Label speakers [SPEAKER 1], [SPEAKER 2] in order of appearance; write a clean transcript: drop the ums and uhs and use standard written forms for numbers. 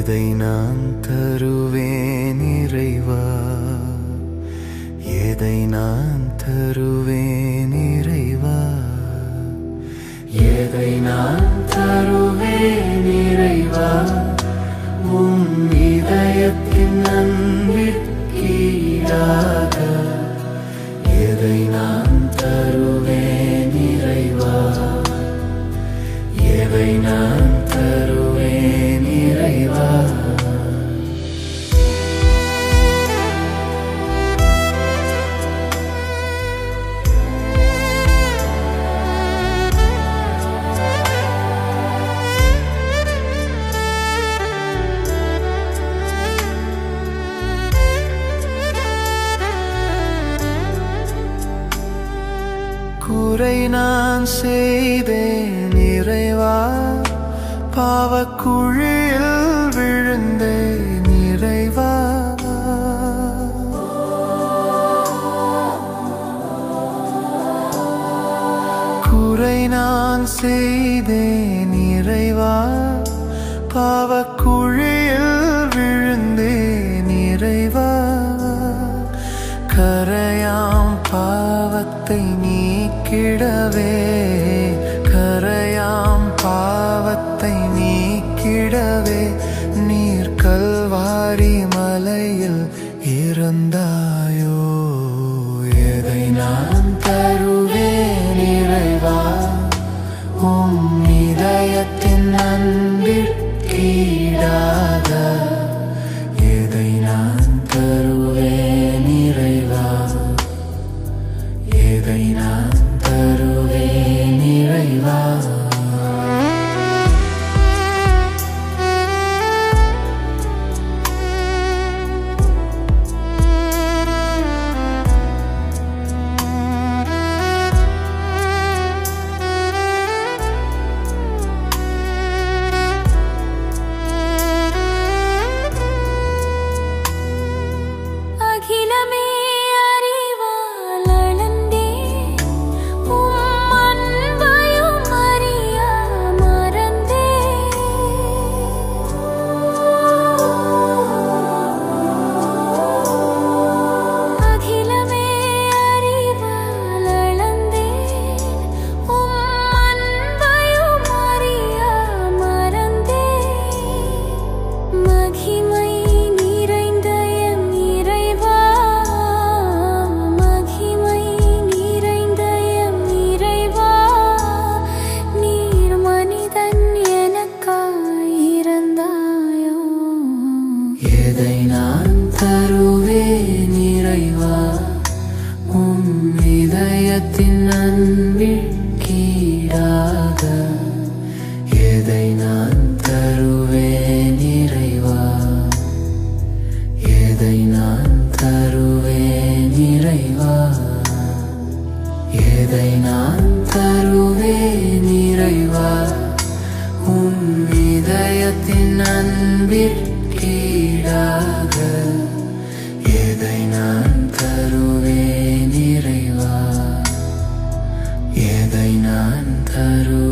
[SPEAKER 1] எதை நான் தருவேன் இறைவா, எதை நான் தருவேன் இறைவா, எதை நான் தருவேன் இறைவா, உன் இதயத்தின் அன்பிற்கீடாக. எதை நான் தருவேன் இறைவா, எதை நான் தருவேன் இறைவா. குறை நான் செய்தேன் இறைவா, பாவக்குழியில் விழுந்தேன் இறைவா. குறை நான் செய்தேன் இறைவா, பாவக்குழியில் விழுந்தேன் இறைவா. கரையாம் பாவத்தை நீக்கிடவே, கரையாம் பாவத்தை நீக்கிடவே நீர் கல்வாரி மலையில் இறந்தாயோ. எதை நான் தருவேன் இறைவா, உம் இதயத்தின் அன்பிற்கீடாக. எதை நான் தருவேன் இறைவா, எதை நான் தருவேன் இறைவா. எதை நான் தருவேன் இறைவா, உம் இதயத்தின் அன்பிற்கீடாக. எதை நான் தருவேன் இறைவா, எதை நான் தருவேன் இறைவா, எதை நான் தருவேன் இறைவா, உம் இதயத்தின் அன்பிற்கீடாக. எதை நான் தருவேன் இறைவா, எதை நான் தருவேன்.